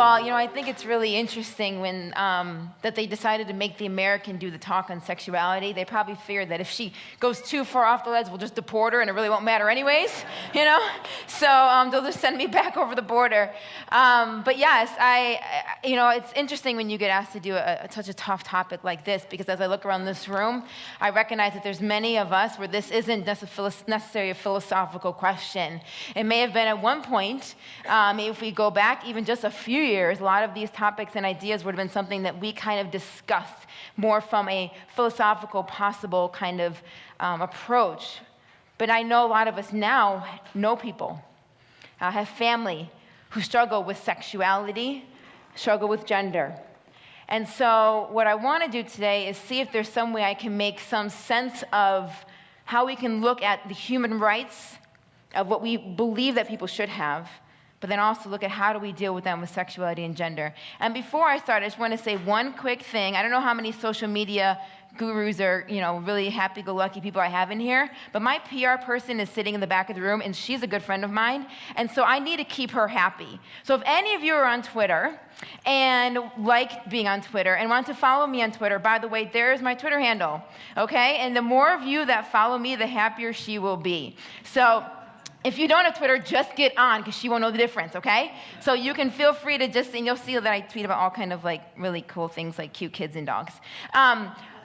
all, I think it's really interesting when that they decided to make the American do the talk on sexuality. They probably feared that if she goes too far off the ledge, we'll just deport her and it really won't matter anyways, So they'll just send me back over the border. But yes, it's interesting when you get asked to do such a tough topic like this, because as I look around this room, I recognize that there's many of us where this isn't necessarily a philosophical question. It may have been at one point, if we go back even just a few years, a lot of these topics and ideas would have been something that we kind of discussed more from a philosophical, possible kind of approach. But I know a lot of us now know people, have family who struggle with sexuality, struggle with gender. And so what I want to do today is see if there's some way I can make some sense of how we can look at the human rights of what we believe that people should have, but then also look at how do we deal with them with sexuality and gender. And before I start, I just want to say one quick thing. I don't know how many social media gurus or, really happy-go-lucky people I have in here, but my PR person is sitting in the back of the room, and she's a good friend of mine, and so I need to keep her happy. So if any of you are on Twitter and like being on Twitter and want to follow me on Twitter, by the way, there's my Twitter handle, okay? And the more of you that follow me, the happier she will be. So if you don't have Twitter, just get on, because she won't know the difference, okay? So you can feel free to and you'll see that I tweet about all kind of really cool things like cute kids and dogs.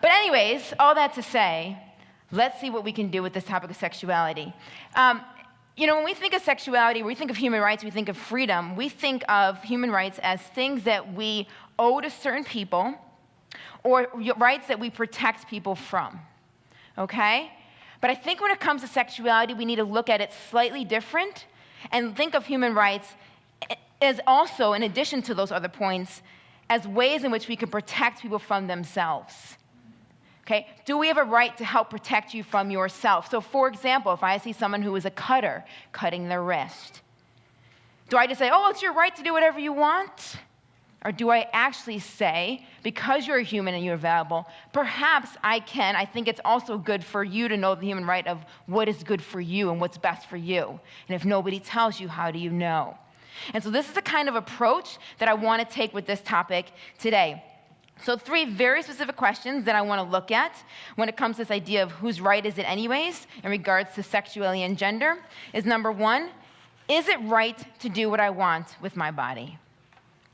But anyways, all that to say, let's see what we can do with this topic of sexuality. When we think of sexuality, we think of human rights, we think of freedom, we think of human rights as things that we owe to certain people or rights that we protect people from, okay? But I think when it comes to sexuality, we need to look at it slightly different and think of human rights as also, in addition to those other points, as ways in which we can protect people from themselves. Okay? Do we have a right to help protect you from yourself? So, for example, if I see someone who is a cutter cutting their wrist, do I just say, oh, it's your right to do whatever you want? Or do I actually say, because you're a human and you're valuable, perhaps I think it's also good for you to know the human right of what is good for you and what's best for you. And if nobody tells you, how do you know? And so this is the kind of approach that I want to take with this topic today. So 3 very specific questions that I want to look at when it comes to this idea of whose right is it anyways in regards to sexuality and gender is, number 1, is it right to do what I want with my body?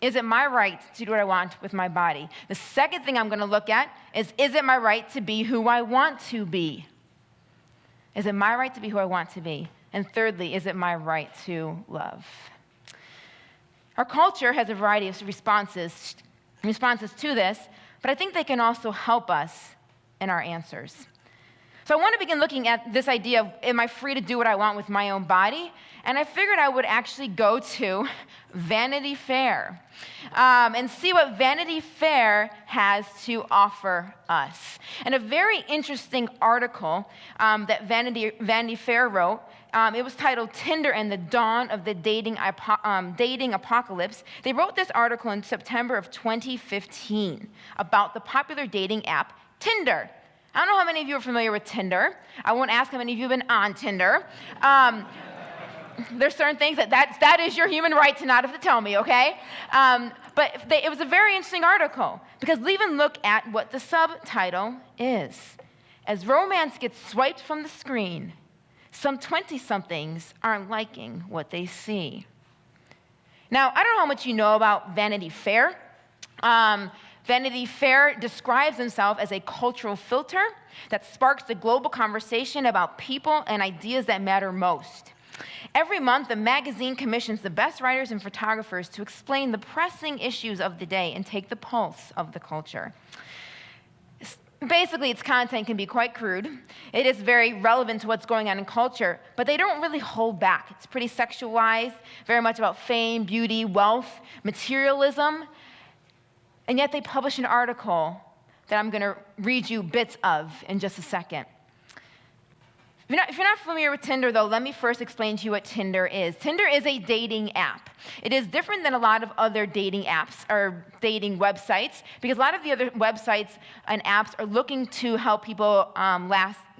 Is it my right to do what I want with my body? The second thing I'm going to look at is it my right to be who I want to be? Is it my right to be who I want to be? And thirdly, is it my right to love? Our culture has a variety of responses to this, but I think they can also help us in our answers. So I want to begin looking at this idea of, am I free to do what I want with my own body? And I figured I would actually go to Vanity Fair and see what Vanity Fair has to offer us. And a very interesting article that Vanity Fair wrote, it was titled Tinder and the Dawn of the Dating Apocalypse. They wrote this article in September of 2015 about the popular dating app Tinder. I don't know how many of you are familiar with Tinder. I won't ask how many of you have been on Tinder. There's certain things that is your human right to not have to tell me, okay? But it was a very interesting article because even look at what the subtitle is. As romance gets swiped from the screen, some 20-somethings aren't liking what they see. Now, I don't know how much you know about Vanity Fair. Vanity Fair describes themselves as a cultural filter that sparks the global conversation about people and ideas that matter most. Every month, the magazine commissions the best writers and photographers to explain the pressing issues of the day and take the pulse of the culture. Basically, its content can be quite crude. It is very relevant to what's going on in culture, but they don't really hold back. It's pretty sexualized, very much about fame, beauty, wealth, materialism. And yet they publish an article that I'm going to read you bits of in just a second. If you're not familiar with Tinder, though, let me first explain to you what Tinder is. Tinder is a dating app. It is different than a lot of other dating apps or dating websites, because a lot of the other websites and apps are looking to help people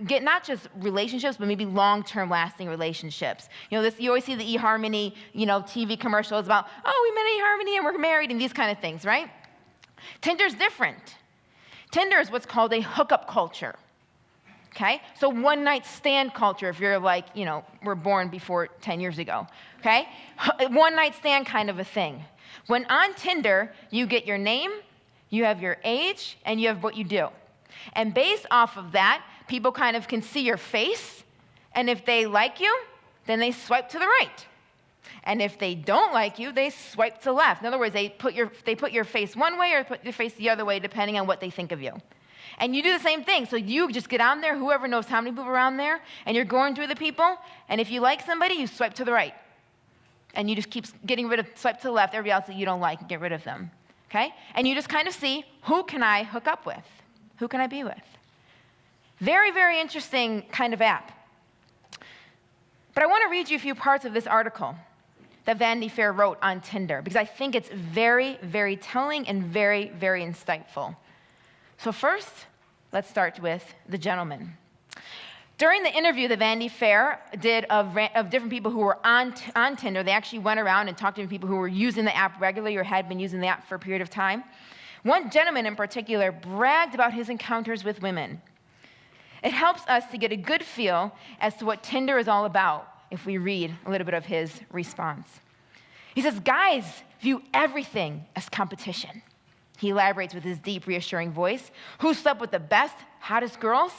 get not just relationships, but maybe long-term lasting relationships. You always see the eHarmony, TV commercials about, oh, we met at eHarmony and we're married and these kind of things, right? Tinder's different. Tinder is what's called a hookup culture. Okay? So one-night stand culture, if you're like, we're born before 10 years ago, okay? One-night stand kind of a thing. When on Tinder, you get your name, you have your age, and you have what you do. And based off of that, people kind of can see your face, and if they like you, then they swipe to the right. And if they don't like you, they swipe to the left. In other words, they put your face one way or put your face the other way, depending on what they think of you. And you do the same thing. So you just get on there, whoever knows how many people are on there, and you're going through the people, and if you like somebody, you swipe to the right. And you just keep getting rid of, swipe to the left, everybody else that you don't like, and get rid of them. Okay? And you just kind of see, who can I hook up with? Who can I be with? Very, very interesting kind of app. But I want to read you a few parts of this article that Vanity Fair wrote on Tinder, because I think it's very, very telling and very, very insightful. So first, let's start with the gentleman. During the interview that Vanity Fair did of different people who were on Tinder, they actually went around and talked to people who were using the app regularly or had been using the app for a period of time. One gentleman in particular bragged about his encounters with women. It helps us to get a good feel as to what Tinder is all about if we read a little bit of his response. He says, guys view everything as competition. He elaborates with his deep, reassuring voice. Who slept with the best, hottest girls?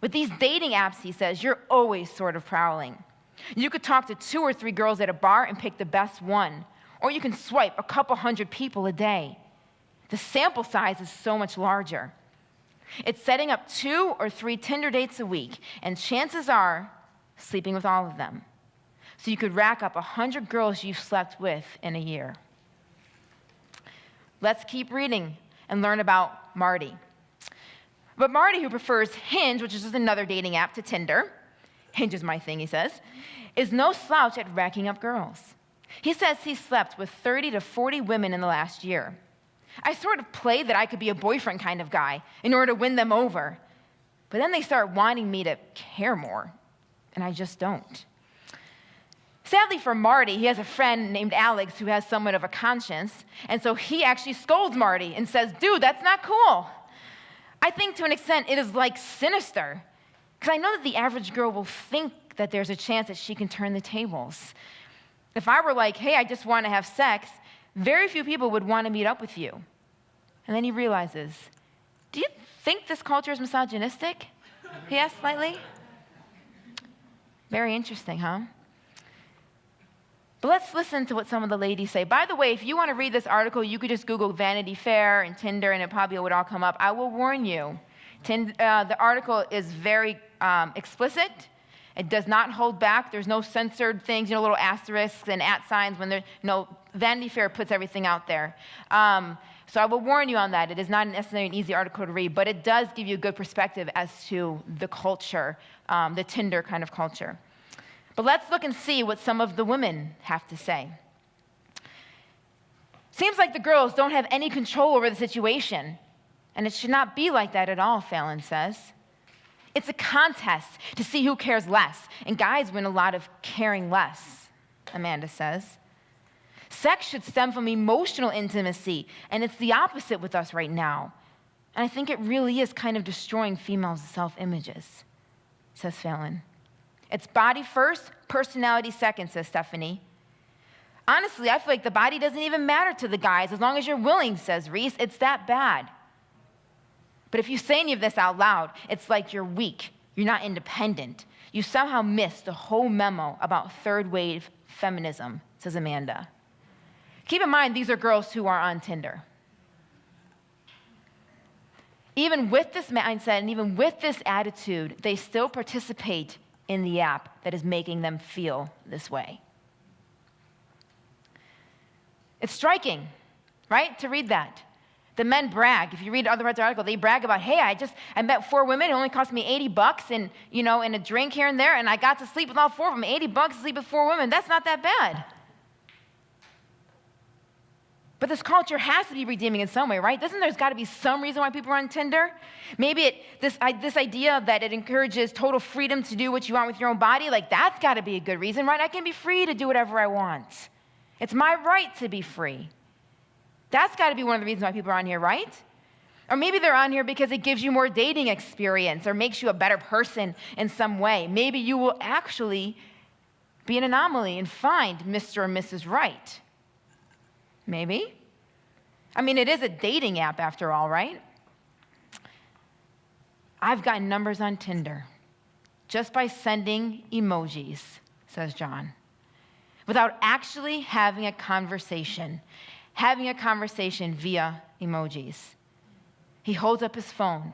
With these dating apps, he says, you're always sort of prowling. You could talk to 2 or 3 girls at a bar and pick the best one. Or you can swipe a couple hundred people a day. The sample size is so much larger. It's setting up 2 or 3 Tinder dates a week, and chances are sleeping with all of them. So you could rack up 100 girls you've slept with in a year. Let's keep reading and learn about Marty. But Marty, who prefers Hinge, which is just another dating app, to Tinder, Hinge is my thing, he says, is no slouch at racking up girls. He says he slept with 30 to 40 women in the last year. I sort of played that I could be a boyfriend kind of guy in order to win them over. But then they start wanting me to care more, and I just don't. Sadly for Marty, he has a friend named Alex who has somewhat of a conscience, and so he actually scolds Marty and says, dude, that's not cool. I think to an extent it is like sinister, because I know that the average girl will think that there's a chance that she can turn the tables. If I were like, hey, I just want to have sex, very few people would want to meet up with you. And then he realizes, do you think this culture is misogynistic? He asked slightly. Very interesting, huh? But let's listen to what some of the ladies say. By the way, if you want to read this article, you could just Google Vanity Fair and Tinder, and it probably would all come up. I will warn you, the article is very explicit. It does not hold back. There's no censored things, little asterisks and @ signs. When Vanity Fair puts everything out there. So I will warn you on that. It is not necessarily an easy article to read, but it does give you a good perspective as to the culture, the Tinder kind of culture. But let's look and see what some of the women have to say. Seems like the girls don't have any control over the situation, and it should not be like that at all, Fallon says. It's a contest to see who cares less, and guys win a lot of caring less, Amanda says. Sex should stem from emotional intimacy, and it's the opposite with us right now. And I think it really is kind of destroying females' self-images, says Fallon. It's body first, personality second, says Stephanie. Honestly, I feel like the body doesn't even matter to the guys as long as you're willing, says Reese. It's that bad. But if you say any of this out loud, it's like you're weak. You're not independent. You somehow missed the whole memo about third wave feminism, says Amanda. Keep in mind, these are girls who are on Tinder. Even with this mindset and even with this attitude, they still participate in the app that is making them feel this way. It's striking, right, to read that. The men brag. If you read other parts of the article, they brag about, hey, I met 4 women. It only cost me $80 and, and a drink here and there, and I got to sleep with all 4 of them. $80 to sleep with 4 women. That's not that bad. But this culture has to be redeeming in some way, right? There's got to be some reason why people are on Tinder? Maybe this idea that it encourages total freedom to do what you want with your own body, like that's got to be a good reason, right? I can be free to do whatever I want. It's my right to be free. That's got to be one of the reasons why people are on here, right? Or maybe they're on here because it gives you more dating experience or makes you a better person in some way. Maybe you will actually be an anomaly and find Mr. or Mrs. Right. Maybe. I mean, it is a dating app after all, right? I've gotten numbers on Tinder just by sending emojis, says John, without actually having a conversation via emojis. He holds up his phone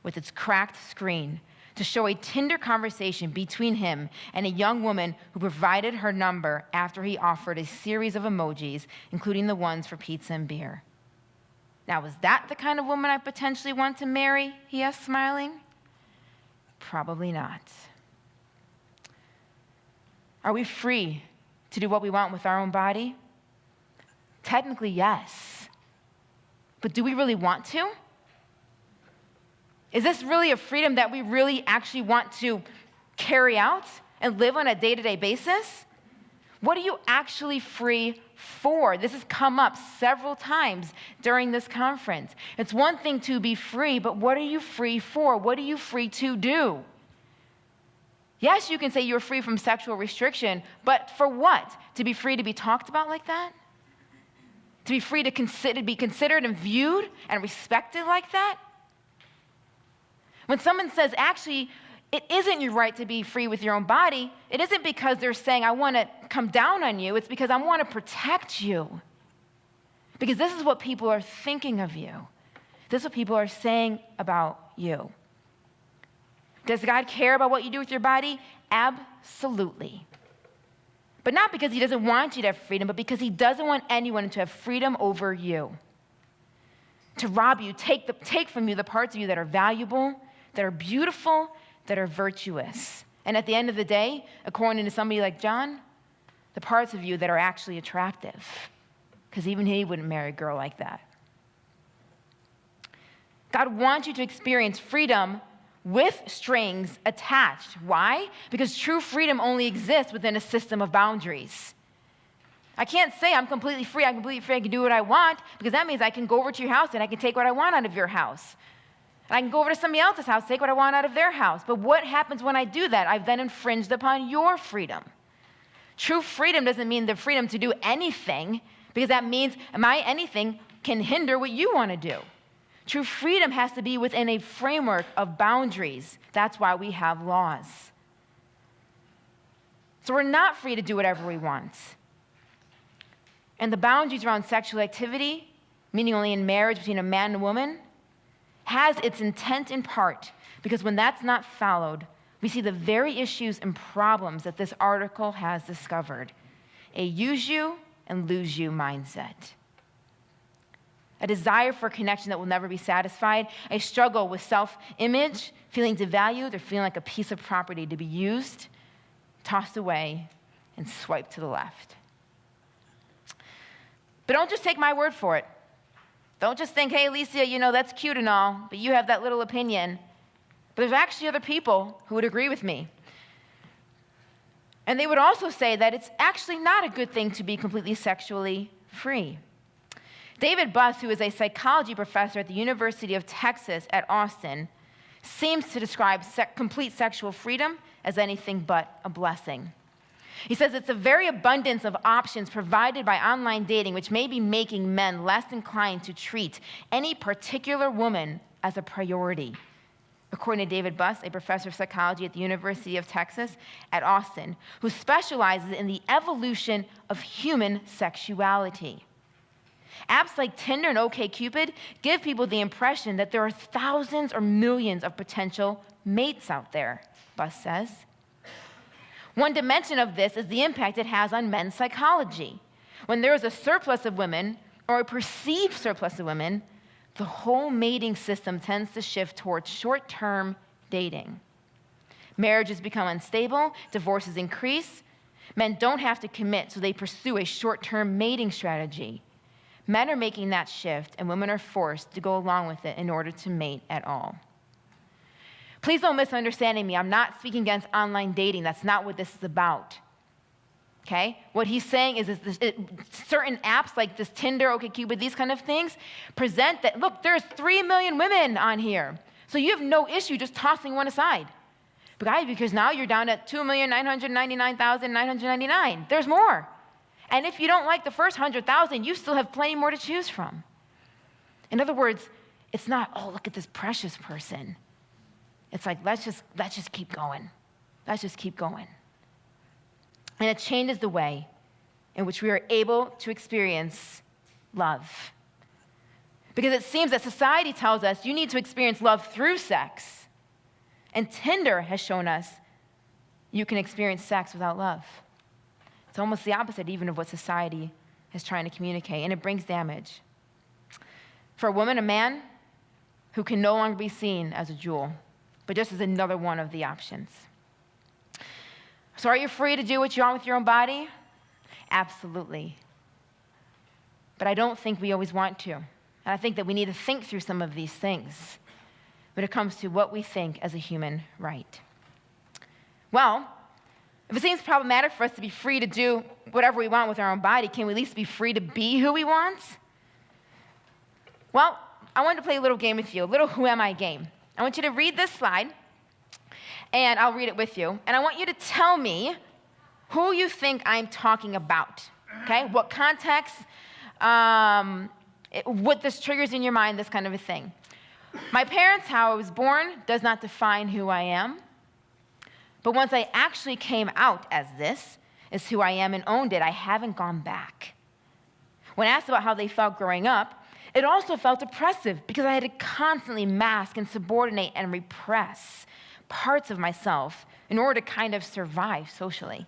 with its cracked screen to show a Tinder conversation between him and a young woman who provided her number after he offered a series of emojis, including the ones for pizza and beer. Now, was that the kind of woman I potentially want to marry? He asked, smiling. Probably not. Are we free to do what we want with our own body? Technically, yes. But do we really want to? Is this really a freedom that we really actually want to carry out and live on a day-to-day basis? What are you actually free for? This has come up several times during this conference. It's one thing to be free, but what are you free for? What are you free to do? Yes, you can say you're free from sexual restriction, but for what? To be free to be talked about like that? To be free to be considered and viewed and respected like that? When someone says, actually, it isn't your right to be free with your own body, it isn't because they're saying, I want to come down on you. It's because I want to protect you. Because this is what people are thinking of you. This is what people are saying about you. Does God care about what you do with your body? Absolutely. But not because he doesn't want you to have freedom, but because he doesn't want anyone to have freedom over you. To rob you, take from you the parts of you that are valuable, that are beautiful, that are virtuous. And at the end of the day, according to somebody like John, the parts of you that are actually attractive. Because even he wouldn't marry a girl like that. God wants you to experience freedom with strings attached. Why? Because true freedom only exists within a system of boundaries. I can't say I'm completely free, I can do what I want, because that means I can go over to your house and I can take what I want out of your house. And I can go over to somebody else's house, take what I want out of their house. But what happens when I do that? I've then infringed upon your freedom. True freedom doesn't mean the freedom to do anything, because that means my anything can hinder what you want to do. True freedom has to be within a framework of boundaries. That's why we have laws. So we're not free to do whatever we want. And the boundaries around sexual activity, meaning only in marriage between a man and a woman, has its intent in part because when that's not followed, we see the very issues and problems that this article has discovered. A use you and lose you mindset. A desire for a connection that will never be satisfied, a struggle with self-image, feeling devalued or feeling like a piece of property to be used, tossed away, and swiped to the left. But don't just take my word for it. Don't just think, hey, Alicia, that's cute and all, but you have that little opinion. But there's actually other people who would agree with me. And they would also say that it's actually not a good thing to be completely sexually free. David Buss, who is a psychology professor at the University of Texas at Austin, seems to describe complete sexual freedom as anything but a blessing. He says it's a very abundance of options provided by online dating, which may be making men less inclined to treat any particular woman as a priority. According to David Buss, a professor of psychology at the University of Texas at Austin, who specializes in the evolution of human sexuality. Apps like Tinder and OkCupid give people the impression that there are thousands or millions of potential mates out there, Buss says. One dimension of this is the impact it has on men's psychology. When there is a surplus of women, or a perceived surplus of women, the whole mating system tends to shift towards short-term dating. Marriages become unstable, divorces increase. Men don't have to commit, so they pursue a short-term mating strategy. Men are making that shift, and women are forced to go along with it in order to mate at all. Please don't misunderstand me. I'm not speaking against online dating. That's not what this is about. Okay? What he's saying is certain apps like this Tinder, OkCupid, these kind of things present that, look, there's 3 million women on here. So you have no issue just tossing one aside. But guys, because now you're down at 2,999,999. There's more. And if you don't like the first 100,000, you still have plenty more to choose from. In other words, it's not, oh, look at this precious person. It's like, let's just keep going. Let's just keep going. And it changes the way in which we are able to experience love. Because it seems that society tells us you need to experience love through sex. And Tinder has shown us you can experience sex without love. It's almost the opposite even of what society is trying to communicate, and it brings damage. For a woman, a man who can no longer be seen as a jewel, but just as another one of the options. So are you free to do what you want with your own body? Absolutely. But I don't think we always want to. And I think that we need to think through some of these things when it comes to what we think as a human right. Well, if it seems problematic for us to be free to do whatever we want with our own body, can we at least be free to be who we want? Well, I wanted to play a little game with you, a little Who Am I game. I want you to read this slide, and I'll read it with you. And I want you to tell me who you think I'm talking about, okay? What context, what this triggers in your mind, this kind of a thing. My parents, how I was born, does not define who I am. But once I actually came out as this, is who I am and owned it, I haven't gone back. When asked about how they felt growing up, it also felt oppressive because I had to constantly mask and subordinate and repress parts of myself in order to kind of survive socially.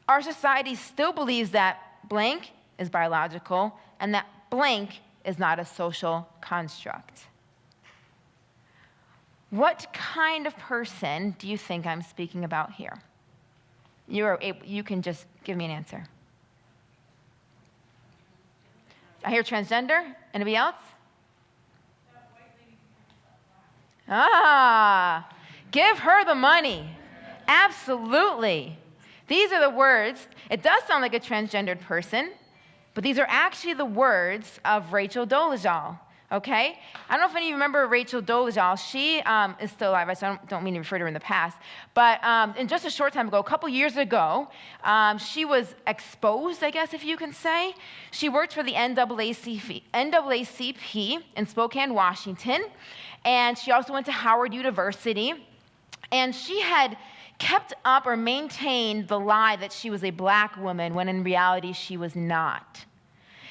Our society still believes that blank is biological and that blank is not a social construct. What kind of person do you think I'm speaking about here? You can just give me an answer. I hear transgender. Anybody else? Give her the money. Absolutely. These are the words. It does sound like a transgendered person, but these are actually the words of Rachel Dolezal. Okay? I don't know if any of you remember Rachel Dolezal. She is still alive. I don't mean to refer to her in the past. But in just a short time ago, a couple years ago, she was exposed, I guess if you can say. She worked for the NAACP in Spokane, Washington. And she also went to Howard University. And she had kept up or maintained the lie that she was a black woman when in reality she was not.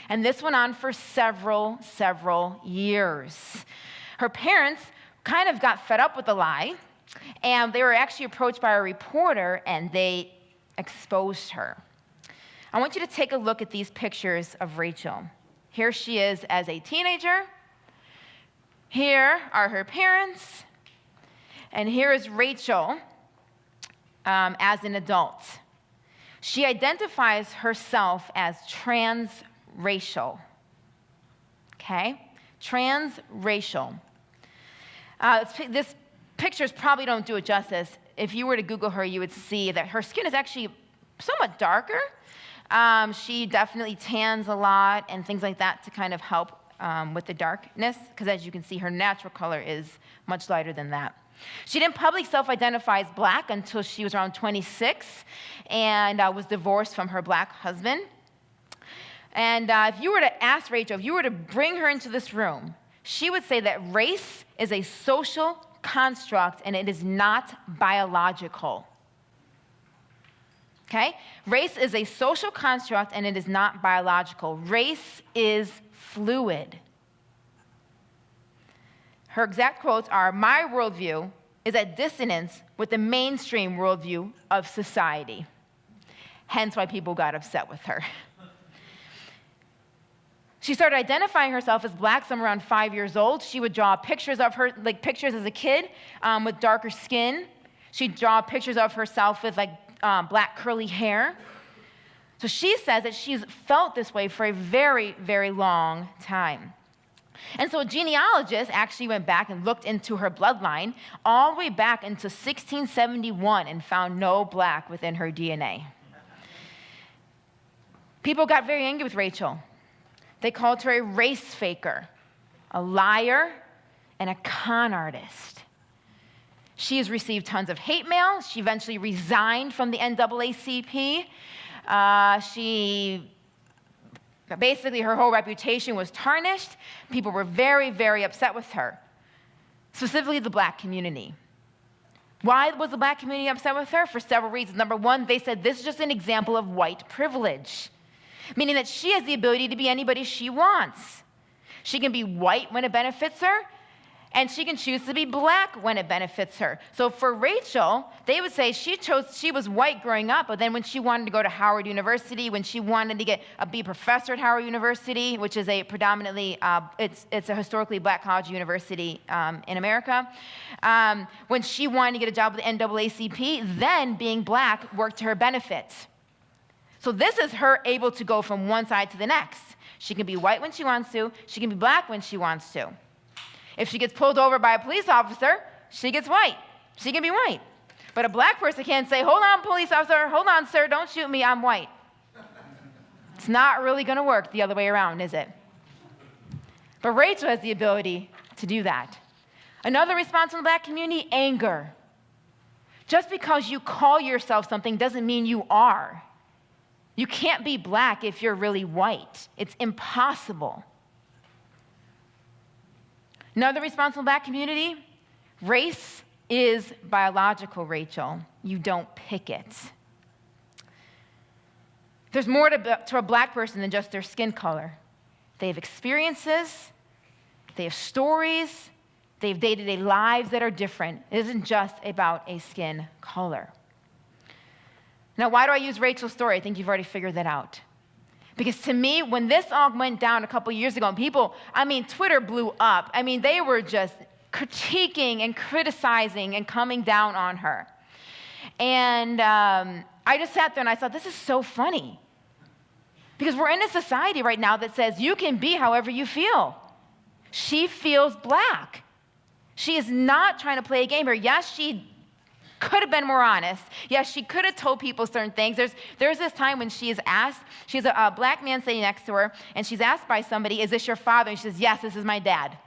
And this went on for several years. Her parents kind of got fed up with the lie, and they were actually approached by a reporter, and they exposed her. I want you to take a look at these pictures of Rachel. Here she is as a teenager. Here are her parents. And here is Rachel as an adult. She identifies herself as transracial. Okay? Transracial. This pictures probably don't do it justice. If you were to Google her, you would see that her skin is actually somewhat darker. She definitely tans a lot and things like that to kind of help with the darkness, because as you can see, her natural color is much lighter than that. She didn't publicly self-identify as black until she was around 26 and was divorced from her black husband. And if you were to ask Rachel, if you were to bring her into this room, she would say that race is a social construct and it is not biological. Okay? Race is a social construct and it is not biological. Race is fluid. Her exact quotes are, "My worldview is at dissonance with the mainstream worldview of society." Hence why people got upset with her. She started identifying herself as black somewhere around 5 years old. She would draw pictures of her, like pictures as a kid with darker skin. She'd draw pictures of herself with black curly hair. So she says that she's felt this way for a very, very long time. And so a genealogist actually went back and looked into her bloodline all the way back into 1671 and found no black within her DNA. People got very angry with Rachel. They called her a race faker, a liar, and a con artist. She has received tons of hate mail. She eventually resigned from the NAACP. Basically, her whole reputation was tarnished. People were very, very upset with her, specifically the black community. Why was the black community upset with her? For several reasons. Number one, they said this is just an example of white privilege, meaning that she has the ability to be anybody she wants. She can be white when it benefits her, and she can choose to be black when it benefits her. So for Rachel, they would say she was white growing up, but then when she wanted to go to Howard University, when she wanted to be a professor at Howard University, which is a predominantly, it's a historically black college university in America, when she wanted to get a job with the NAACP, then being black worked to her benefit. So this is her able to go from one side to the next. She can be white when she wants to. She can be black when she wants to. If she gets pulled over by a police officer, she gets white. She can be white. But a black person can't say, hold on, police officer, hold on, sir, don't shoot me, I'm white. It's not really going to work the other way around, is it? But Rachel has the ability to do that. Another response from the black community, anger. Just because you call yourself something doesn't mean you are. You can't be black if you're really white. It's impossible. Another response from the black community, race is biological, Rachel. You don't pick it. There's more to a black person than just their skin color. They have experiences, they have stories, they have day-to-day lives that are different. It isn't just about a skin color. Now, why do I use Rachel's story? I think you've already figured that out. Because to me, when this all went down a couple years ago, and Twitter blew up. They were just critiquing and criticizing and coming down on her. And I just sat there and I thought, this is so funny. Because we're in a society right now that says you can be however you feel. She feels black. She is not trying to play a game here. Yes, she could have been more honest. Yes, she could have told people certain things. There's this time when she is asked, she's a black man sitting next to her, and she's asked by somebody, is this your father? And she says, yes, this is my dad.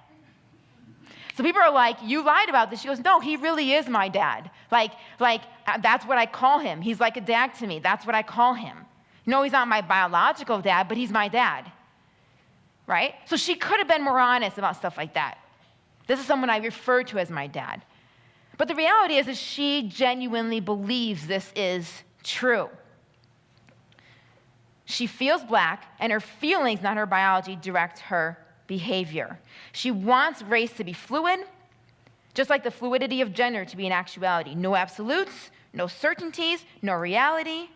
So people are like, you lied about this. She goes, no, he really is my dad. That's what I call him. He's like a dad to me. That's what I call him. No, he's not my biological dad, but he's my dad. Right? So she could have been more honest about stuff like that. This is someone I refer to as my dad. But the reality is that she genuinely believes this is true. She feels black, and her feelings, not her biology, direct her behavior. She wants race to be fluid, just like the fluidity of gender to be an actuality. No absolutes, no certainties, no reality.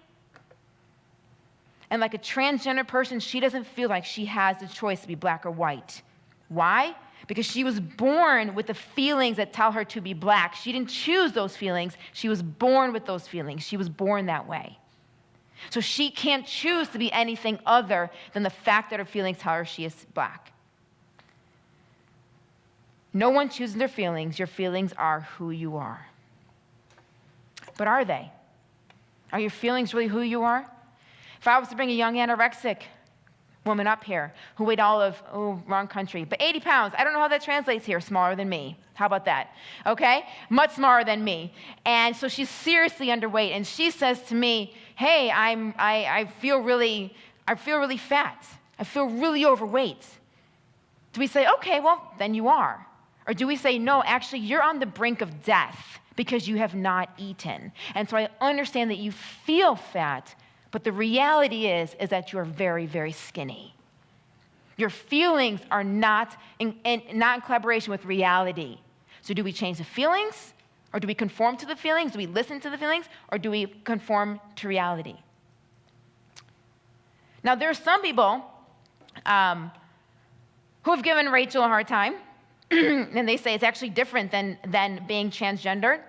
And like a transgender person, she doesn't feel like she has the choice to be black or white. Why? Because she was born with the feelings that tell her to be black. She didn't choose those feelings. She was born with those feelings. She was born that way. So she can't choose to be anything other than the fact that her feelings tell her she is black. No one chooses their feelings. Your feelings are who you are. But are they? Are your feelings really who you are? If I was to bring a young anorexic woman up here who weighed wrong country, but 80 pounds. I don't know how that translates here, smaller than me. How about that? Okay? Much smaller than me. And so she's seriously underweight, and she says to me, hey, I feel really fat. I feel really overweight. Do we say, okay, well, then you are? Or do we say, no, actually, you're on the brink of death because you have not eaten. And so I understand that you feel fat, but the reality is that you're very, very skinny. Your feelings are not in collaboration with reality. So do we change the feelings? Or do we conform to the feelings? Do we listen to the feelings? Or do we conform to reality? Now, there are some people who have given Rachel a hard time. And they say it's actually different than being transgendered,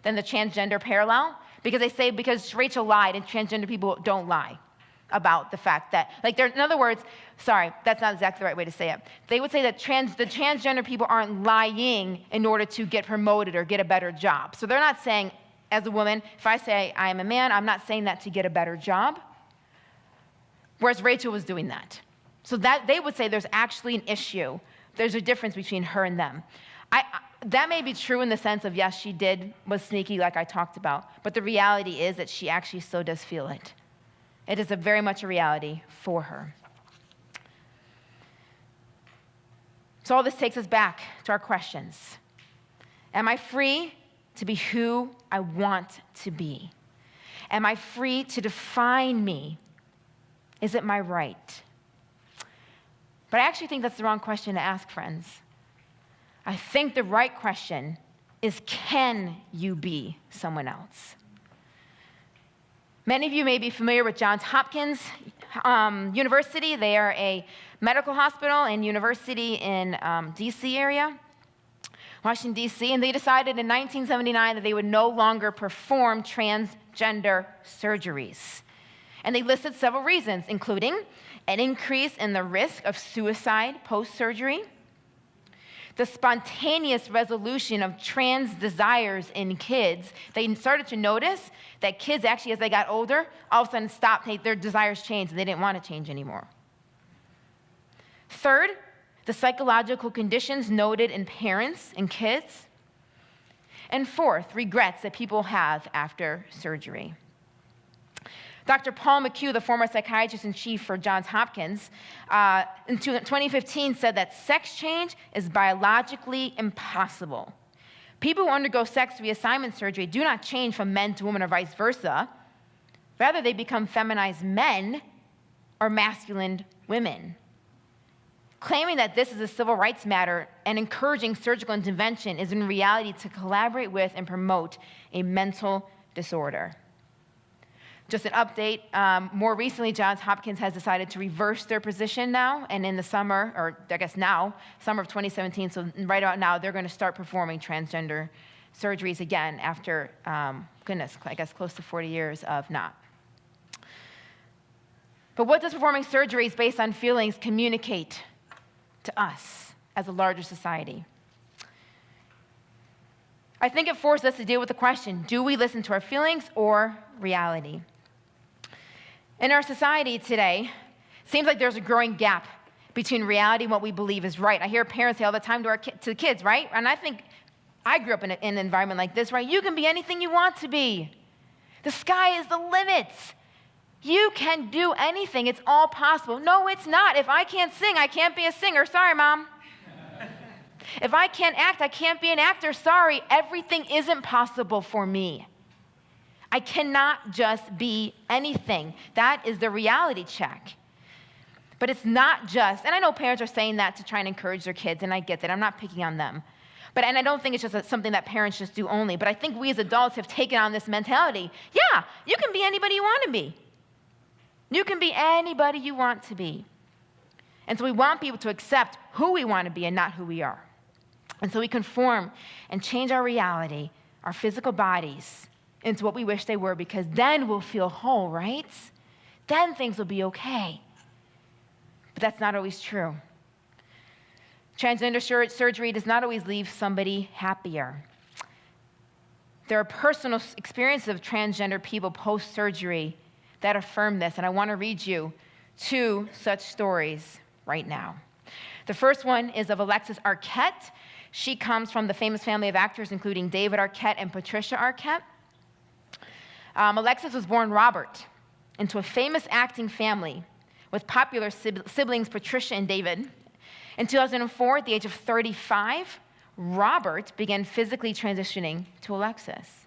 than the transgender parallel. Because Rachel lied, and transgender people don't lie about the fact that, in other words, sorry, that's not exactly the right way to say it. They would say that the transgender people aren't lying in order to get promoted or get a better job. So they're not saying, as a woman, if I say I am a man, I'm not saying that to get a better job. Whereas Rachel was doing that. So that they would say there's actually an issue. There's a difference between her and them. That may be true in the sense of, yes, she was sneaky like I talked about, but the reality is that she actually still does feel it. It is very much a reality for her. So all this takes us back to our questions. Am I free to be who I want to be? Am I free to define me? Is it my right? But I actually think that's the wrong question to ask, friends. I think the right question is, can you be someone else? Many of you may be familiar with Johns Hopkins University. They are a medical hospital and university in D.C. area, Washington, D.C., and they decided in 1979 that they would no longer perform transgender surgeries. And they listed several reasons, including an increase in the risk of suicide post-surgery, the spontaneous resolution of trans desires in kids. They started to notice that kids actually, as they got older, all of a sudden stopped, their desires changed, and they didn't want to change anymore. Third, the psychological conditions noted in parents and kids. And fourth, regrets that people have after surgery. Dr. Paul McHugh, the former psychiatrist in chief for Johns Hopkins, in 2015 said that sex change is biologically impossible. People who undergo sex reassignment surgery do not change from men to women or vice versa. Rather, they become feminized men or masculine women. Claiming that this is a civil rights matter and encouraging surgical intervention is in reality to collaborate with and promote a mental disorder. Just an update, more recently, Johns Hopkins has decided to reverse their position now, and in the summer, or I guess now, summer of 2017, so right about now, they're going to start performing transgender surgeries again after, I guess close to 40 years of not. But what does performing surgeries based on feelings communicate to us as a larger society? I think it forces us to deal with the question, do we listen to our feelings or reality? In our society today, it seems like there's a growing gap between reality and what we believe is right. I hear parents say all the time to the kids, right? And I think I grew up in an environment like this, right? You can be anything you want to be. The sky is the limit. You can do anything. It's all possible. No, it's not. If I can't sing, I can't be a singer. Sorry, Mom. If I can't act, I can't be an actor. Sorry, everything isn't possible for me. I cannot just be anything. That is the reality check. But it's not just, and I know parents are saying that to try and encourage their kids, and I get that. I'm not picking on them. And I don't think it's just something that parents just do only, but I think we as adults have taken on this mentality. Yeah, you can be anybody you want to be. You can be anybody you want to be. And so we want people to accept who we want to be and not who we are. And so we conform and change our reality, our physical bodies, into what we wish they were, because then we'll feel whole, right? Then things will be okay. But that's not always true. Transgender surgery does not always leave somebody happier. There are personal experiences of transgender people post-surgery that affirm this, and I want to read you 2 such stories right now. The first one is of Alexis Arquette. She comes from the famous family of actors, including David Arquette and Patricia Arquette. Alexis was born Robert into a famous acting family with popular siblings Patricia and David. In 2004, at the age of 35, Robert began physically transitioning to Alexis.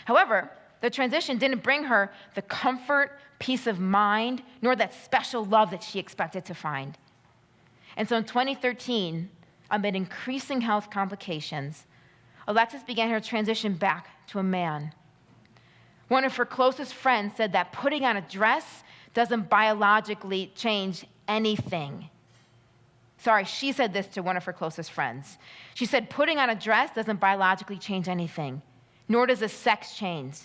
However, the transition didn't bring her the comfort, peace of mind, nor that special love that she expected to find. And so in 2013, amid increasing health complications, Alexis began her transition back to a man. One of her closest friends said that putting on a dress doesn't biologically change anything. She said this to one of her closest friends. She said, putting on a dress doesn't biologically change anything, nor does a sex change.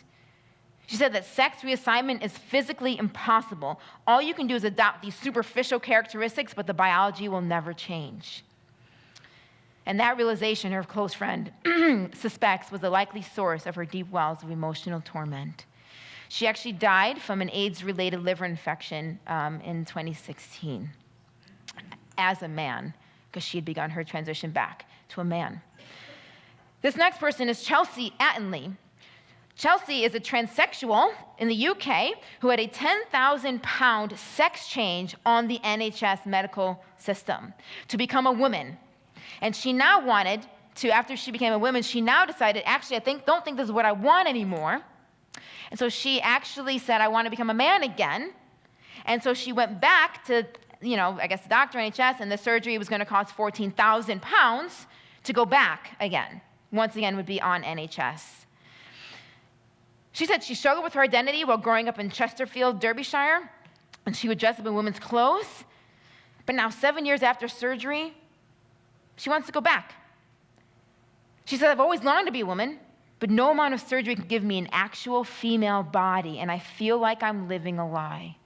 She said that sex reassignment is physically impossible. All you can do is adopt these superficial characteristics, but the biology will never change. And that realization, her close friend suspects, was the likely source of her deep wells of emotional torment. She actually died from an AIDS-related liver infection in 2016 as a man, because she had begun her transition back to a man. This next person is Chelsea Attenley. Chelsea is a transsexual in the UK who had a 10,000-pound sex change on the NHS medical system to become a woman. And she now wanted to, after she became a woman, she now decided, actually, don't think this is what I want anymore. And so she actually said, I want to become a man again. And so she went back to, I guess the doctor, NHS, and the surgery was going to cost 14,000 pounds to go back again. Once again, would be on NHS. She said she struggled with her identity while growing up in Chesterfield, Derbyshire, and she would dress up in women's clothes. But now, 7 years after surgery, she wants to go back. She said, I've always longed to be a woman, but no amount of surgery can give me an actual female body, and I feel like I'm living a lie.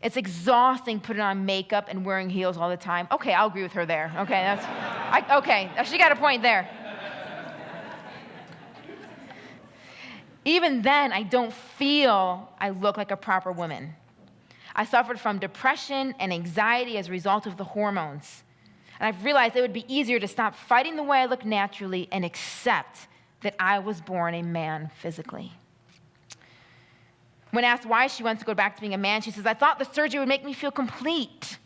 It's exhausting putting on makeup and wearing heels all the time. Okay, I'll agree with her there. Okay, she got a point there. Even then, I don't feel I look like a proper woman. I suffered from depression and anxiety as a result of the hormones. And I've realized it would be easier to stop fighting the way I look naturally and accept that I was born a man physically. When asked why she wants to go back to being a man, she says, I thought the surgery would make me feel complete,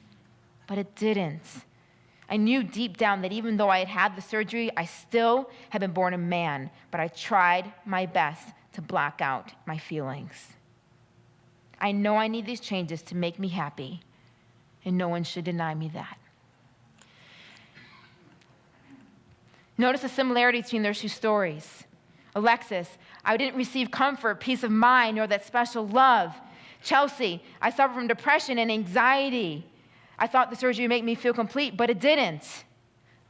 but it didn't. I knew deep down that even though I had had the surgery, I still had been born a man, but I tried my best to block out my feelings. I know I need these changes to make me happy, and no one should deny me that. Notice the similarity between their two stories. Alexis, I didn't receive comfort, peace of mind, nor that special love. Chelsea, I suffered from depression and anxiety. I thought the surgery would make me feel complete, but it didn't.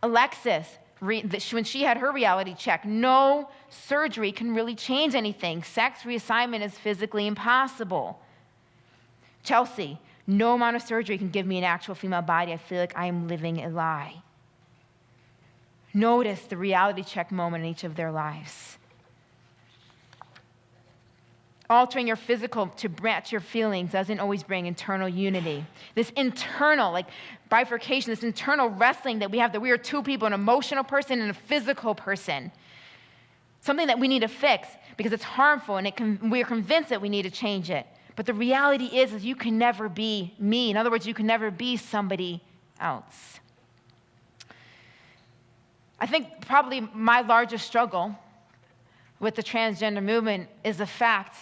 Alexis, when she had her reality check, no surgery can really change anything. Sex reassignment is physically impossible. Chelsea, no amount of surgery can give me an actual female body. I feel like I am living a lie. Notice the reality check moment in each of their lives. Altering your physical to match your feelings doesn't always bring internal unity. This internal, bifurcation, this internal wrestling that we have, that we are two people, an emotional person and a physical person. Something that we need to fix because it's harmful and we are convinced that we need to change it. But the reality is you can never be me. In other words, you can never be somebody else. I think probably my largest struggle with the transgender movement is the fact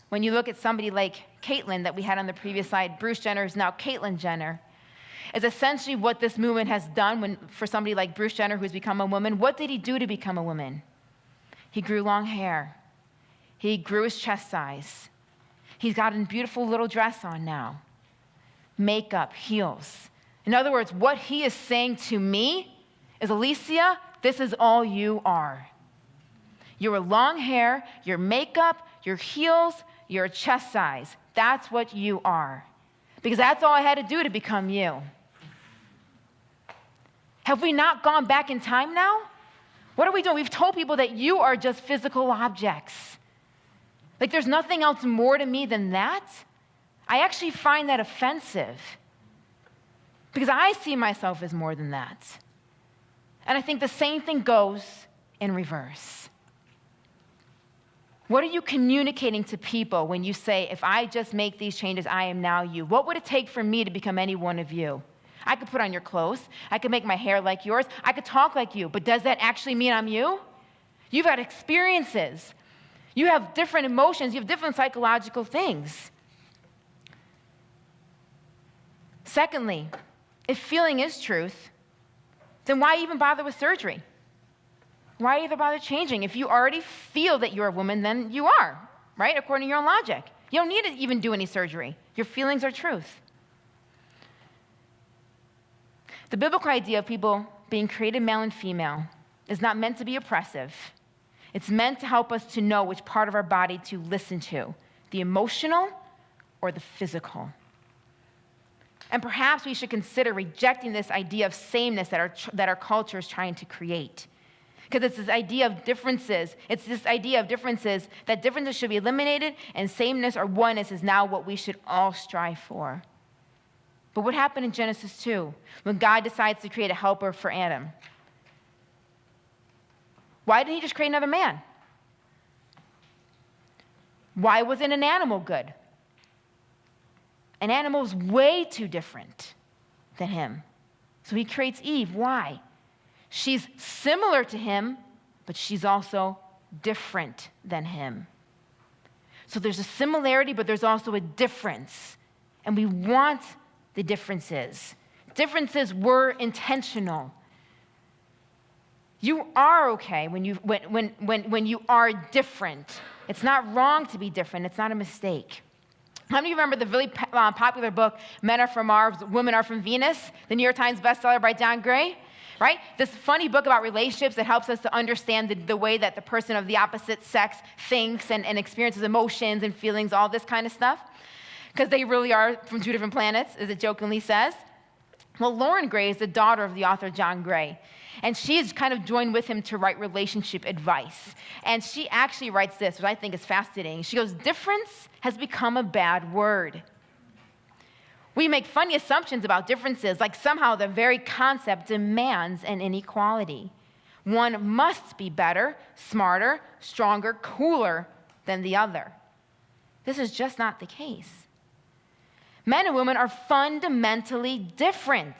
when you look at somebody like Caitlyn that we had on the previous slide, Bruce Jenner is now Caitlyn Jenner, is essentially what this movement has done for somebody like Bruce Jenner who's become a woman. What did he do to become a woman? He grew long hair. He grew his chest size. He's got a beautiful little dress on now. Makeup, heels. In other words, what he is saying to me is, Alicia, this is all you are. Your long hair, your makeup, your heels, your chest size. That's what you are. Because that's all I had to do to become you. Have we not gone back in time now? What are we doing? We've told people that you are just physical objects. There's nothing else more to me than that. I actually find that offensive. Because I see myself as more than that. And I think the same thing goes in reverse. What are you communicating to people when you say, if I just make these changes, I am now you? What would it take for me to become any one of you? I could put on your clothes. I could make my hair like yours. I could talk like you. But does that actually mean I'm you? You've had experiences. You have different emotions. You have different psychological things. Secondly, if feeling is truth, then why even bother with surgery? Why even bother changing? If you already feel that you're a woman, then you are, right? According to your own logic. You don't need to even do any surgery. Your feelings are truth. The biblical idea of people being created male and female is not meant to be oppressive. It's meant to help us to know which part of our body to listen to, the emotional or the physical. And perhaps we should consider rejecting this idea of sameness that our culture is trying to create. Because it's this idea of differences. It's this idea of differences, that differences should be eliminated, and sameness or oneness is now what we should all strive for. But what happened in Genesis 2 when God decides to create a helper for Adam? Why didn't he just create another man? Why wasn't an animal good? An animal is way too different than him. So he creates Eve. Why? She's similar to him, but she's also different than him. So there's a similarity, but there's also a difference. And we want the differences. Differences were intentional. You are okay when you are different. It's not wrong to be different. It's not a mistake. How many of you remember the really popular book, Men Are From Mars, Women Are From Venus, the New York Times bestseller by John Gray? Right? This funny book about relationships that helps us to understand the way that the person of the opposite sex thinks and experiences emotions and feelings, all this kind of stuff. Because they really are from two different planets, as it jokingly says. Well, Lauren Gray is the daughter of the author John Gray. And she's kind of joined with him to write relationship advice. And she actually writes this, which I think is fascinating. She goes, difference has become a bad word. We make funny assumptions about differences, like somehow the very concept demands an inequality. One must be better, smarter, stronger, cooler than the other. This is just not the case. Men and women are fundamentally different.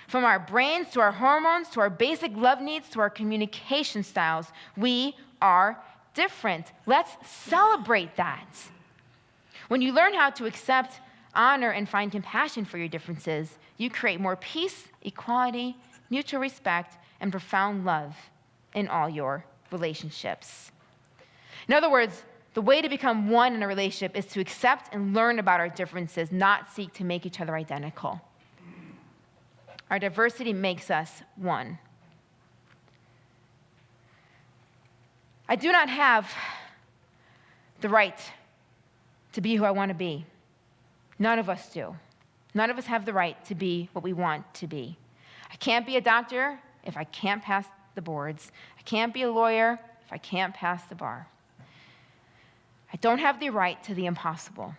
From our brains to our hormones to our basic love needs to our communication styles, we are different. Let's celebrate that. When you learn how to accept, honor, and find compassion for your differences, you create more peace, equality, mutual respect, and profound love in all your relationships. In other words, the way to become one in a relationship is to accept and learn about our differences, not seek to make each other identical. Our diversity makes us one. I do not have the right to be who I want to be. None of us do. None of us have the right to be what we want to be. I can't be a doctor if I can't pass the boards. I can't be a lawyer if I can't pass the bar. I don't have the right to the impossible.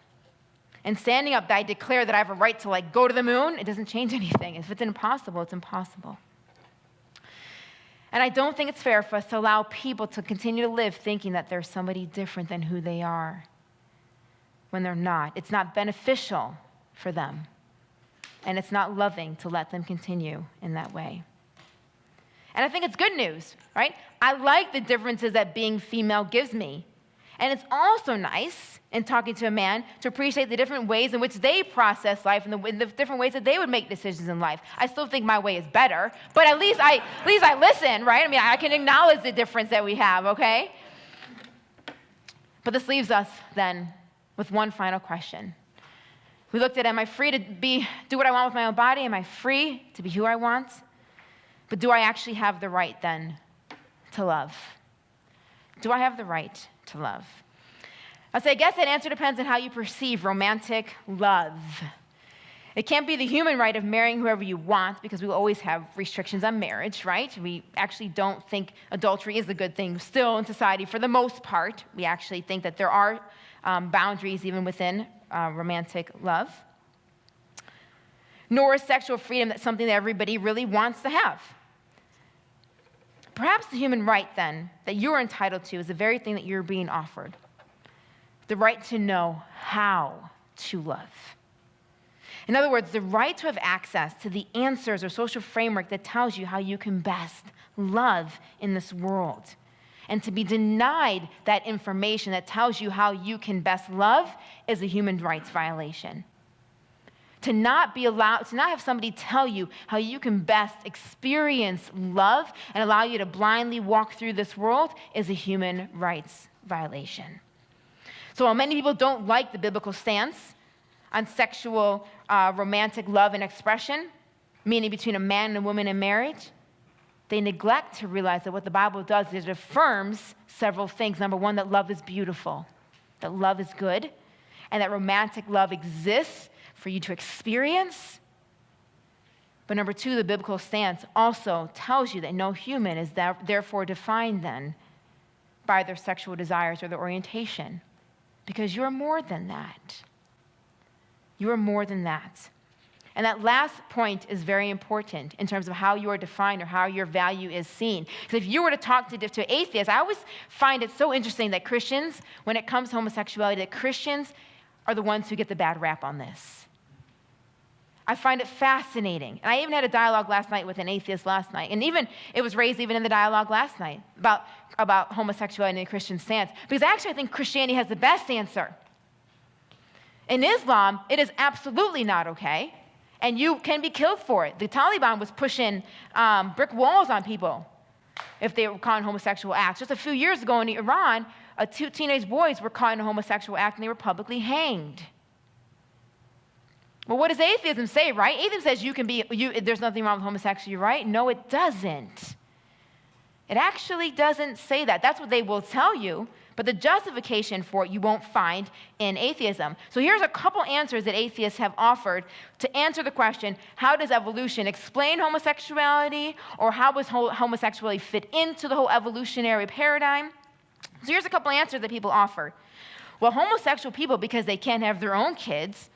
And standing up, I declare that I have a right to go to the moon. It doesn't change anything. If it's impossible, it's impossible. And I don't think it's fair for us to allow people to continue to live thinking that they're somebody different than who they are when they're not. It's not beneficial for them. And it's not loving to let them continue in that way. And I think it's good news, right? I like the differences that being female gives me. And it's also nice in talking to a man to appreciate the different ways in which they process life and the different ways that they would make decisions in life. I still think my way is better, but at least I listen, right? I mean, I can acknowledge the difference that we have, okay? But this leaves us then with one final question. We looked at, am I free to do what I want with my own body? Am I free to be who I want? But do I actually have the right then to love? Do I have the right to love? I guess that answer depends on how you perceive romantic love. It can't be the human right of marrying whoever you want because we always have restrictions on marriage, right? We actually don't think adultery is a good thing still in society for the most part. We actually think that there are boundaries even within romantic love. Nor is sexual freedom that something that everybody really wants to have. Perhaps the human right, then, that you're entitled to is the very thing that you're being offered. The right to know how to love. In other words, the right to have access to the answers or social framework that tells you how you can best love in this world. And to be denied that information that tells you how you can best love is a human rights violation. To not have somebody tell you how you can best experience love and allow you to blindly walk through this world is a human rights violation. So while many people don't like the biblical stance on sexual romantic love and expression, meaning between a man and a woman in marriage, they neglect to realize that what the Bible does is it affirms several things. Number one, that love is beautiful, that love is good, and that romantic love exists for you to experience. But number two, the biblical stance also tells you that no human is therefore defined then by their sexual desires or their orientation, because you're more than that. You are more than that. And that last point is very important in terms of how you are defined or how your value is seen. Because if you were to talk to atheists, I always find it so interesting that Christians, when it comes to homosexuality, that Christians are the ones who get the bad rap on this. I find it fascinating. And I even had a dialogue last night with an atheist last night. And even it was raised even in the dialogue last night about homosexuality and the Christian stance. Because actually I think Christianity has the best answer. In Islam, it is absolutely not okay. And you can be killed for it. The Taliban was pushing brick walls on people if they were caught in homosexual acts. Just a few years ago in Iran, two teenage boys were caught in a homosexual act and they were publicly hanged. Well, what does atheism say, right? Atheism says there's nothing wrong with homosexuality, right? No, it doesn't. It actually doesn't say that. That's what they will tell you. But the justification for it you won't find in atheism. So here's a couple answers that atheists have offered to answer the question, how does evolution explain homosexuality, or how does homosexuality fit into the whole evolutionary paradigm? So here's a couple answers that people offer. Well, homosexual people, because they can't have their own kids,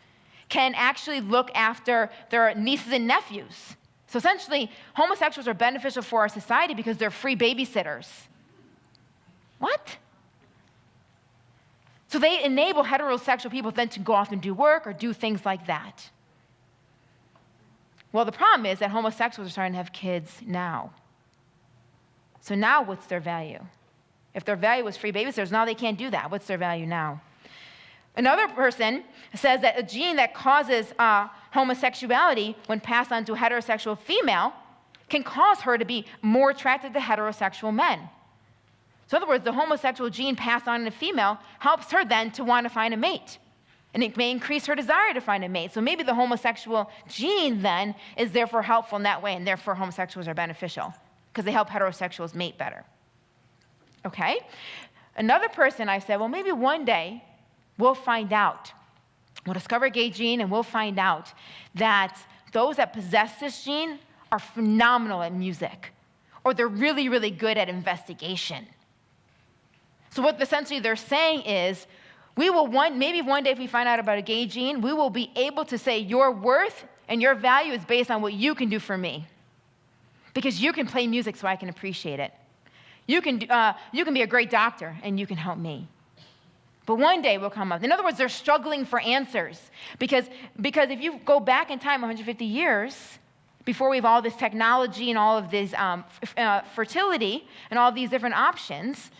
can actually look after their nieces and nephews. So essentially, homosexuals are beneficial for our society because they're free babysitters. What? So they enable heterosexual people then to go off and do work or do things like that. Well, the problem is that homosexuals are starting to have kids now. So now what's their value? If their value was free babysitters, now they can't do that. What's their value now? Another person says that a gene that causes homosexuality, when passed on to a heterosexual female, can cause her to be more attracted to heterosexual men. So in other words, the homosexual gene passed on in a female helps her then to want to find a mate. And it may increase her desire to find a mate. So maybe the homosexual gene then is therefore helpful in that way, and therefore homosexuals are beneficial because they help heterosexuals mate better. Okay? Another person, I said, well, maybe one day we'll find out. We'll discover a gay gene and we'll find out that those that possess this gene are phenomenal at music, or they're really, really good at investigation. So what essentially they're saying is, maybe one day if we find out about a gay gene, we will be able to say your worth and your value is based on what you can do for me. Because you can play music so I can appreciate it. You can be a great doctor and you can help me. But one day will come up. In other words, they're struggling for answers. Because if you go back in time 150 years, before we have all this technology and all of this fertility and all these different options,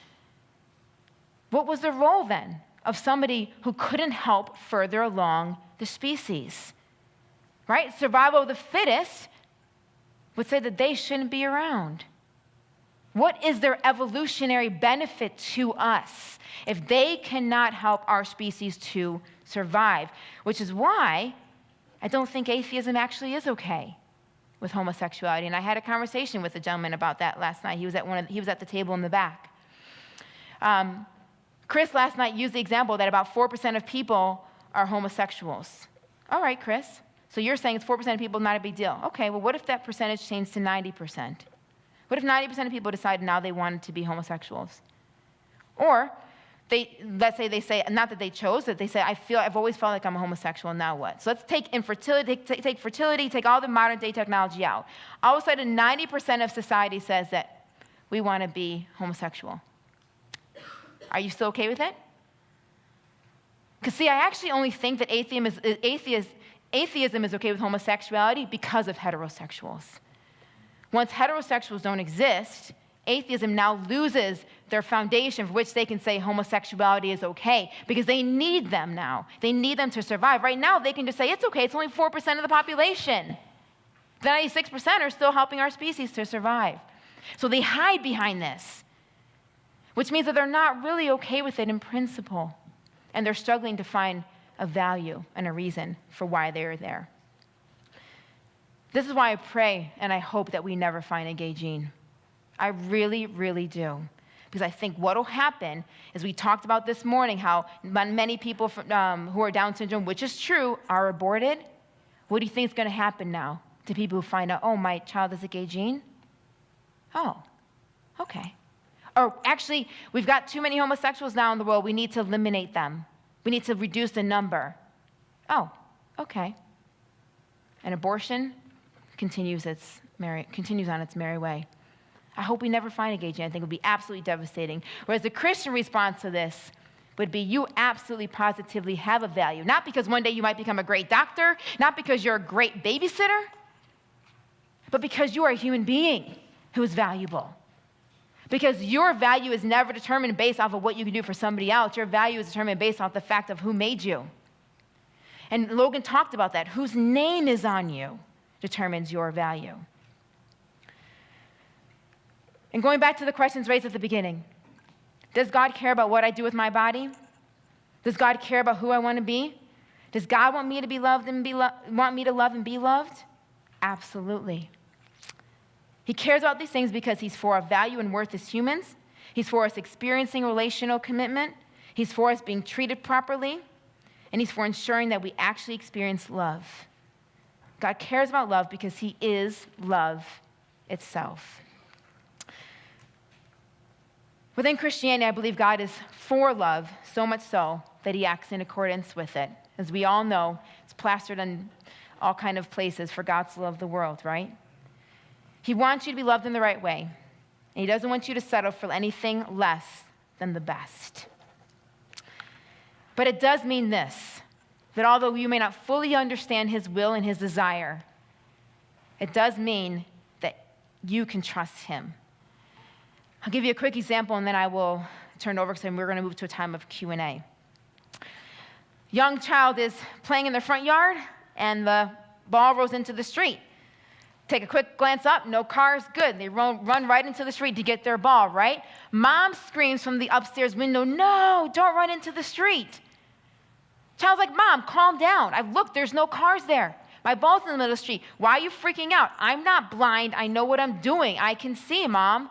what was the role then of somebody who couldn't help further along the species? Right? Survival of the fittest would say that they shouldn't be around. What is their evolutionary benefit to us if they cannot help our species to survive? Which is why I don't think atheism actually is okay with homosexuality. And I had a conversation with a gentleman about that last night. He was at the table in the back. Chris last night used the example that about 4% of people are homosexuals. All right, Chris. So you're saying it's 4% of people, not a big deal. Okay, well, what if that percentage changed to 90%? What if 90% of people decide now they wanted to be homosexuals? Or let's say they say, not that they chose, that they say, I've always felt like I'm a homosexual, now what? So let's take infertility, take fertility, take all the modern day technology out. All of a sudden, 90% of society says that we want to be homosexual. Are you still okay with it? Because see, I actually only think that atheism is okay with homosexuality because of heterosexuals. Once heterosexuals don't exist, atheism now loses their foundation for which they can say homosexuality is okay, because they need them now. They need them to survive. Right now, they can just say, it's okay, it's only 4% of the population. The 96% are still helping our species to survive. So they hide behind this, which means that they're not really okay with it in principle, and they're struggling to find a value and a reason for why they're there. This is why I pray and I hope that we never find a gay gene. I really, really do. Because I think what will happen, as we talked about this morning, how many people who are Down syndrome, which is true, are aborted. What do you think is going to happen now to people who find out, oh, my child has a gay gene? Oh, okay. Or actually, we've got too many homosexuals now in the world. We need to eliminate them. We need to reduce the number. Oh, okay. And abortion continues on its merry way. I hope we never find a gay gene. I think it would be absolutely devastating. Whereas the Christian response to this would be, you absolutely positively have a value. Not because one day you might become a great doctor, not because you're a great babysitter, but because you are a human being who is valuable. Because your value is never determined based off of what you can do for somebody else. Your value is determined based off the fact of who made you. And Logan talked about that. Whose name is on you determines your value. And going back to the questions raised at the beginning, does God care about what I do with my body? Does God care about who I want to be? Does God want me to be loved and want me to love and be loved? Absolutely. He cares about these things because he's for our value and worth as humans. He's for us experiencing relational commitment. He's for us being treated properly. And he's for ensuring that we actually experience love. God cares about love because he is love itself. Within Christianity, I believe God is for love, so much so that he acts in accordance with it. As we all know, it's plastered in all kinds of places for God to love the world, right? He wants you to be loved in the right way, and he doesn't want you to settle for anything less than the best. But it does mean this, that although you may not fully understand his will and his desire, it does mean that you can trust him. I'll give you a quick example, and then I will turn it over because we're going to move to a time of Q&A. Young child is playing in their front yard, and the ball rolls into the street. Take a quick glance up, no cars, good. They run right into the street to get their ball, right? Mom screams from the upstairs window, no, don't run into the street. Child's like, Mom, calm down. I've looked, there's no cars there. My ball's in the middle of the street. Why are you freaking out? I'm not blind. I know what I'm doing. I can see, Mom.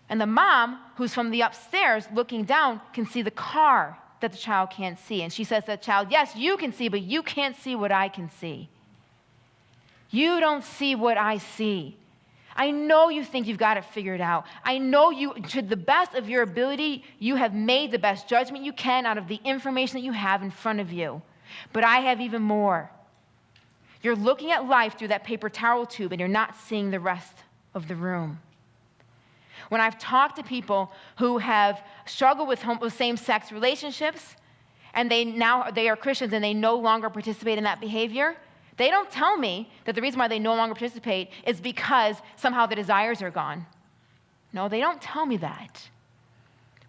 And the mom, who's from the upstairs looking down, can see the car that the child can't see. And she says to the child, yes, you can see, but you can't see what I can see. You don't see what I see. I know you think you've got it figured out. I know you, to the best of your ability, you have made the best judgment you can out of the information that you have in front of you. But I have even more. You're looking at life through that paper towel tube, and you're not seeing the rest of the room. When I've talked to people who have struggled with same-sex relationships, and they are Christians and they no longer participate in that behavior, they don't tell me that the reason why they no longer participate is because somehow the desires are gone. No, they don't tell me that.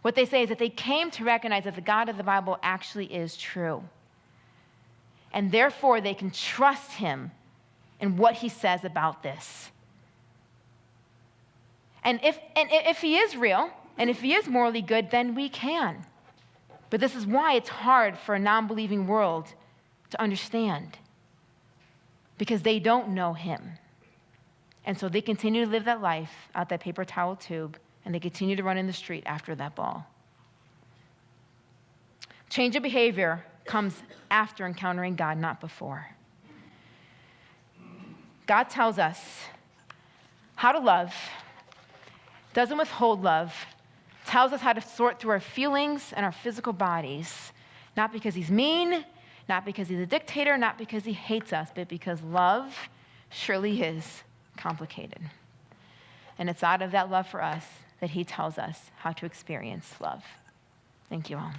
What they say is that they came to recognize that the God of the Bible actually is true. And therefore, they can trust him in what he says about this. And if he is real, and if he is morally good, then we can. But this is why it's hard for a non-believing world to understand. Because they don't know him. And so they continue to live that life out that paper towel tube, and they continue to run in the street after that ball. Change of behavior comes after encountering God, not before. God tells us how to love, doesn't withhold love, tells us how to sort through our feelings and our physical bodies, not because he's mean, not because he's a dictator, not because he hates us, but because love surely is complicated. And it's out of that love for us that he tells us how to experience love. Thank you all.